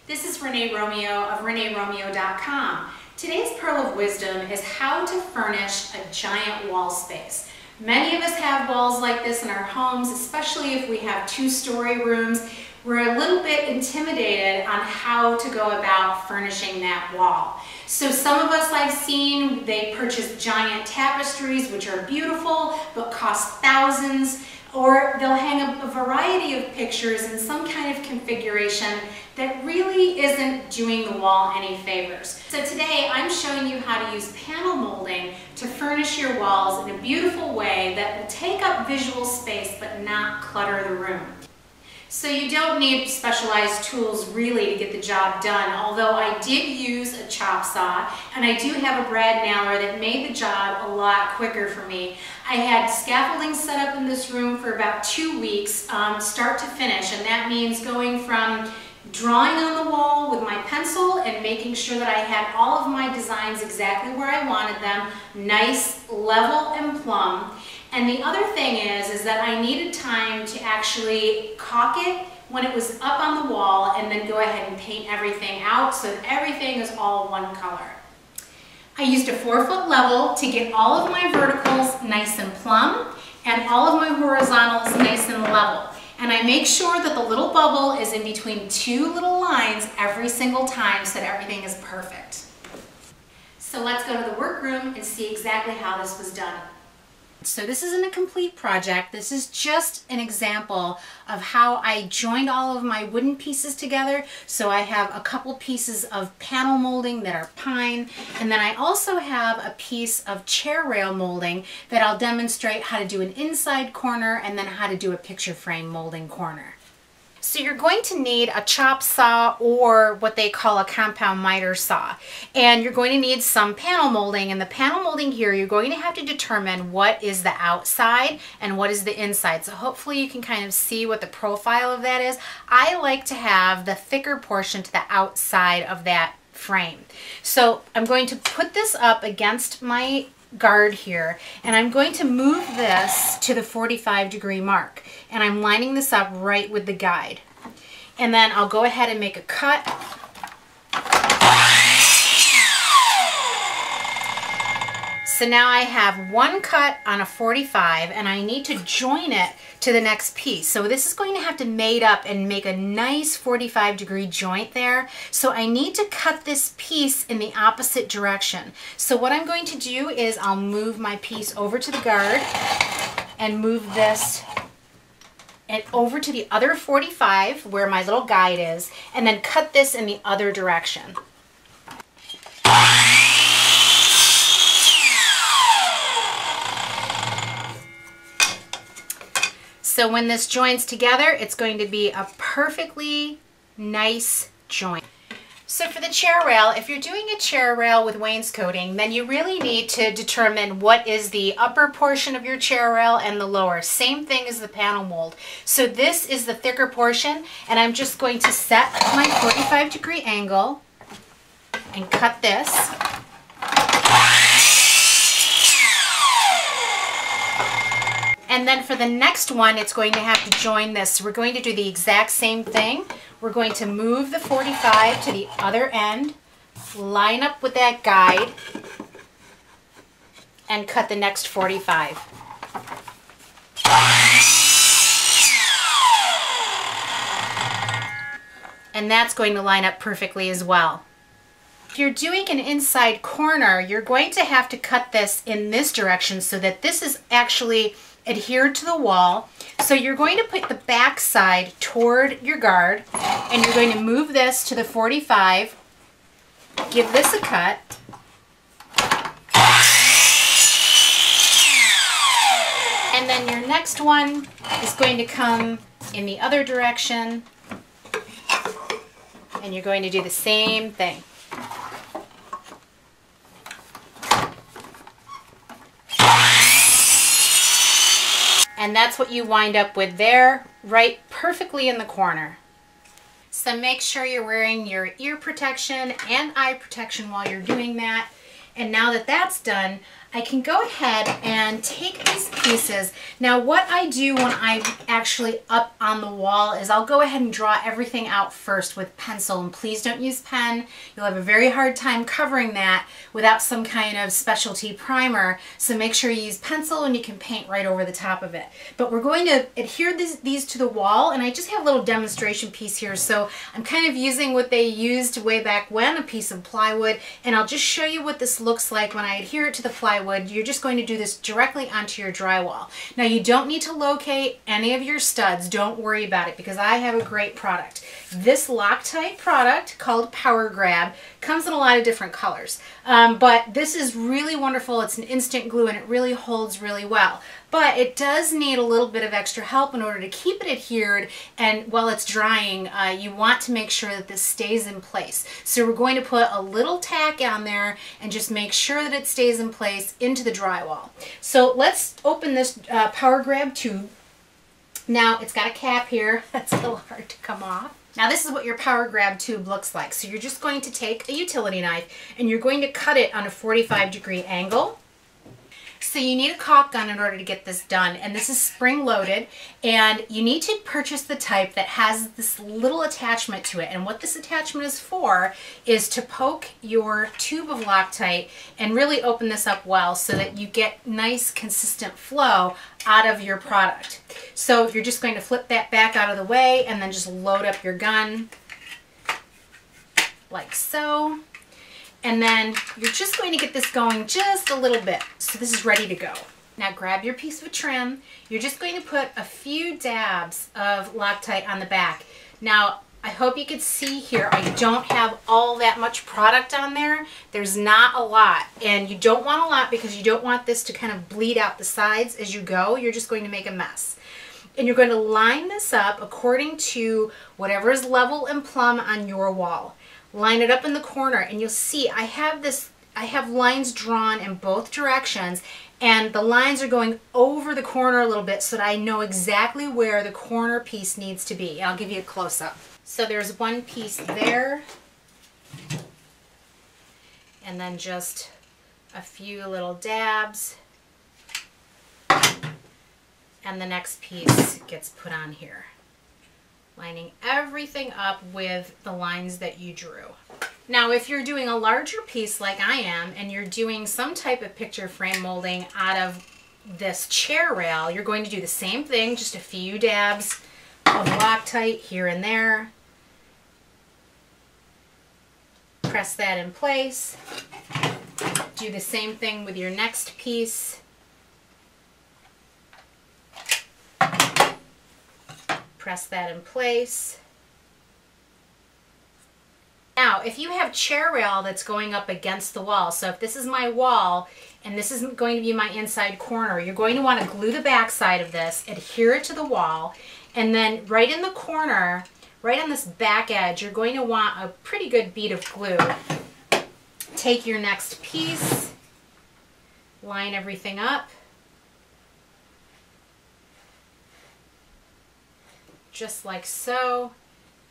This is Renee Romeo of ReneeRomeo.com. Today's pearl of wisdom is how to furnish a giant wall space. Many of us have walls like this in our homes, especially if we have two-story rooms. We're a little bit intimidated on how to go about furnishing that wall. So some of us I've seen, they purchase giant tapestries, which are beautiful, but cost thousands, or they'll hang a variety of pictures in some kind of configuration that really isn't doing the wall any favors. So today I'm showing you how to use panel molding to furnish your walls in a beautiful way that will take up visual space but not clutter the room. So you don't need specialized tools really to get the job done, although I did use a chop saw and I do have a brad nailer that made the job a lot quicker for me. I had scaffolding set up in this room for about 2 weeks, start to finish, and that means going from drawing on the wall with my pencil and making sure that I had all of my designs exactly where I wanted them, nice, level, and plumb. And the other thing is that I needed time to actually caulk it when it was up on the wall and then go ahead and paint everything out so that everything is all one color. I used a 4-foot level to get all of my verticals nice and plumb and all of my horizontals nice and level. And I make sure that the little bubble is in between two little lines every single time so that everything is perfect. So let's go to the workroom and see exactly how this was done. So this isn't a complete project. This is just an example of how I joined all of my wooden pieces together. So I have a couple pieces of panel molding that are pine, and then I also have a piece of chair rail molding that I'll demonstrate how to do an inside corner and then how to do a picture frame molding corner. So you're going to need a chop saw or what they call a compound miter saw. And you're going to need some panel molding. And the panel molding here, you're going to have to determine what is the outside and what is the inside. So hopefully you can kind of see what the profile of that is. I like to have the thicker portion to the outside of that frame. So I'm going to put this up against my guard here, and I'm going to move this to the 45-degree mark, and I'm lining this up right with the guide, and then I'll go ahead and make a cut. So now I have one cut on a 45 and I need to join it to the next piece. So this is going to have to mate up and make a nice 45-degree joint there. So I need to cut this piece in the opposite direction. So what I'm going to do is I'll move my piece over to the guard and move this and over to the other 45 where my little guide is, and then cut this in the other direction. So when this joins together, it's going to be a perfectly nice joint. So for the chair rail, if you're doing a chair rail with wainscoting, then you really need to determine what is the upper portion of your chair rail and the lower. Same thing as the panel mold. So this is the thicker portion, and I'm just going to set my 45-degree angle and cut this. And then for the next one, it's going to have to join this. So we're going to do the exact same thing. We're going to move the 45 to the other end, line up with that guide, and cut the next 45. And that's going to line up perfectly as well. If you're doing an inside corner, you're going to have to cut this in this direction so that this is actually adhered to the wall. So you're going to put the back side toward your guard, and you're going to move this to the 45, give this a cut, and then your next one is going to come in the other direction, and you're going to do the same thing. And that's what you wind up with there, right perfectly in the corner. So make sure you're wearing your ear protection and eye protection while you're doing that. And now that that's done, I can go ahead and take these pieces. Now what I do when I'm actually up on the wall is I'll go ahead and draw everything out first with pencil, and please don't use pen. You'll have a very hard time covering that without some kind of specialty primer, so make sure you use pencil and you can paint right over the top of it. But we're going to adhere these to the wall, and I just have a little demonstration piece here, so I'm kind of using what they used way back when, a piece of plywood, and I'll just show you what this looks like when I adhere it to the plywood. You're just going to do this directly onto your drywall. Now you don't need to locate any of your studs. Don't worry about it because I have a great product. This Loctite product called Power Grab comes in a lot of different colors. But this is really wonderful. It's an instant glue and it really holds really well. But it does need a little bit of extra help in order to keep it adhered, and while it's drying, you want to make sure that this stays in place. So we're going to put a little tack on there and just make sure that it stays in place into the drywall. So let's open this Power Grab tube. Now it's got a cap here. That's a little hard to come off. Now this is what your Power Grab tube looks like. So you're just going to take a utility knife and you're going to cut it on a 45-degree angle. So you need a caulk gun in order to get this done, and this is spring-loaded, and you need to purchase the type that has this little attachment to it. And what this attachment is for is to poke your tube of Loctite and really open this up well so that you get nice consistent flow out of your product. So you're just going to flip that back out of the way and then just load up your gun like so. And then you're just going to get this going just a little bit. So this is ready to go. Now grab your piece of trim. You're just going to put a few dabs of Loctite on the back. Now I hope you could see here, I don't have all that much product on there. There's not a lot, and you don't want a lot because you don't want this to kind of bleed out the sides as you go. You're just going to make a mess. And you're going to line this up according to whatever is level and plumb on your wall. Line it up in the corner, and you'll see I have lines drawn in both directions, and the lines are going over the corner a little bit so that I know exactly where the corner piece needs to be. I'll give you a close-up. So there's one piece there, and then just a few little dabs, and the next piece gets put on here. Lining everything up with the lines that you drew. Now if you're doing a larger piece like I am, and you're doing some type of picture frame molding out of this chair rail, you're going to do the same thing, just a few dabs of Loctite here and there. Press that in place. Do the same thing with your next piece. Press that in place. Now, if you have chair rail that's going up against the wall, so if this is my wall and this is going to be my inside corner, you're going to want to glue the back side of this, adhere it to the wall, and then right in the corner, right on this back edge, you're going to want a pretty good bead of glue. Take your next piece, line everything up. Just like so,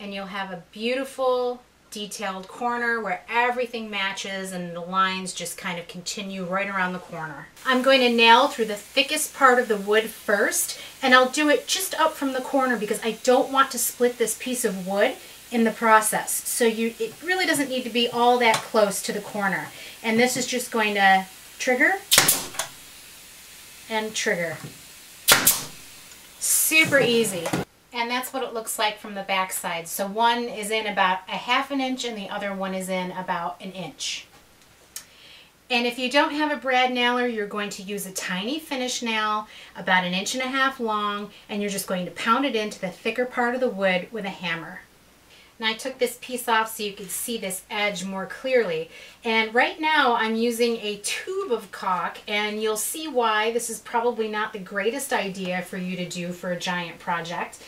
and you'll have a beautiful detailed corner where everything matches and the lines just kind of continue right around the corner. I'm going to nail through the thickest part of the wood first, and I'll do it just up from the corner because I don't want to split this piece of wood in the process. So it really doesn't need to be all that close to the corner. And this is just going to trigger and trigger. Super easy. And that's what it looks like from the back side. So one is in about 1/2 inch and the other one is in about 1 inch. And if you don't have a brad nailer, you're going to use a tiny finish nail about 1.5 inches long, and you're just going to pound it into the thicker part of the wood with a hammer. Now I took this piece off so you could see this edge more clearly, and right now I'm using a tube of caulk, and you'll see why this is probably not the greatest idea for you to do for a giant project.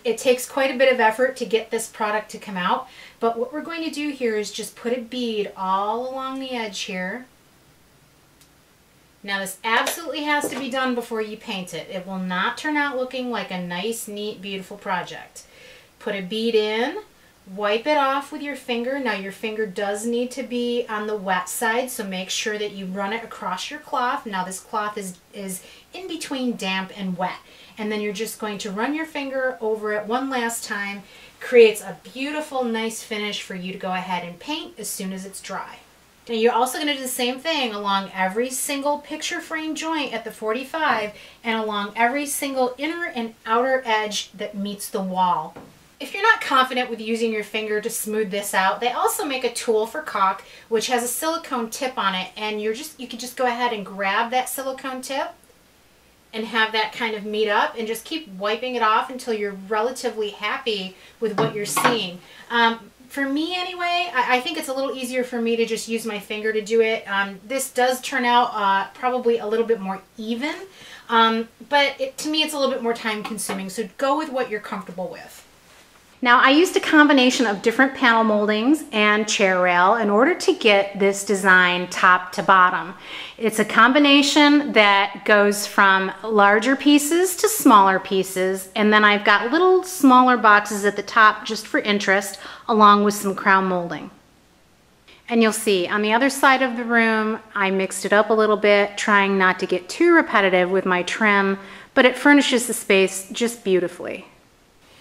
It takes quite a bit of effort to get this product to come out, but what we're going to do here is just put a bead all along the edge here. Now this absolutely has to be done before you paint it. It will not turn out looking like a nice, neat, beautiful project. Put a bead in, Wipe it off with your finger. Now your finger does need to be on the wet side, so make sure that you run it across your cloth. Now this cloth is in between damp and wet. And then you're just going to run your finger over it one last time. Creates a beautiful, nice finish for you to go ahead and paint as soon as it's dry. Now you're also going to do the same thing along every single picture frame joint at the 45 and along every single inner and outer edge that meets the wall. If you're not confident with using your finger to smooth this out, they also make a tool for caulk which has a silicone tip on it, and you can just go ahead and grab that silicone tip and have that kind of meet up and just keep wiping it off until you're relatively happy with what you're seeing. For me anyway, I think it's a little easier for me to just use my finger to do it. This does turn out probably a little bit more even, but to me it's a little bit more time consuming, so go with what you're comfortable with. Now I used a combination of different panel moldings and chair rail in order to get this design top to bottom. It's a combination that goes from larger pieces to smaller pieces, and then I've got little smaller boxes at the top just for interest, along with some crown molding. And you'll see on the other side of the room I mixed it up a little bit, trying not to get too repetitive with my trim, but it furnishes the space just beautifully.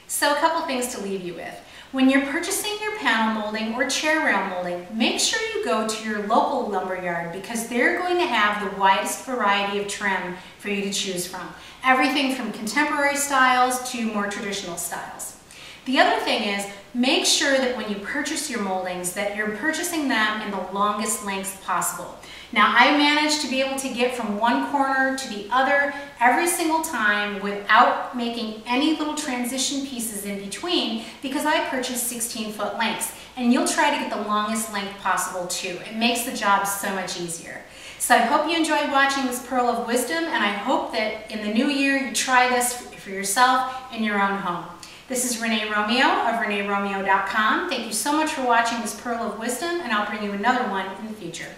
So a couple things to leave you with. When you're purchasing your panel molding or chair rail molding, make sure you go to your local lumberyard because they're going to have the widest variety of trim for you to choose from. Everything from contemporary styles to more traditional styles. The other thing is, make sure that when you purchase your moldings that you're purchasing them in the longest lengths possible. Now I managed to be able to get from one corner to the other every single time without making any little transition pieces in between because I purchased 16-foot lengths, and you'll try to get the longest length possible too. It makes the job so much easier. So I hope you enjoyed watching this Pearl of Wisdom, and I hope that in the new year you try this for yourself in your own home. This is Renee Romeo of ReneeRomeo.com. Thank you so much for watching this Pearl of Wisdom, and I'll bring you another one in the future.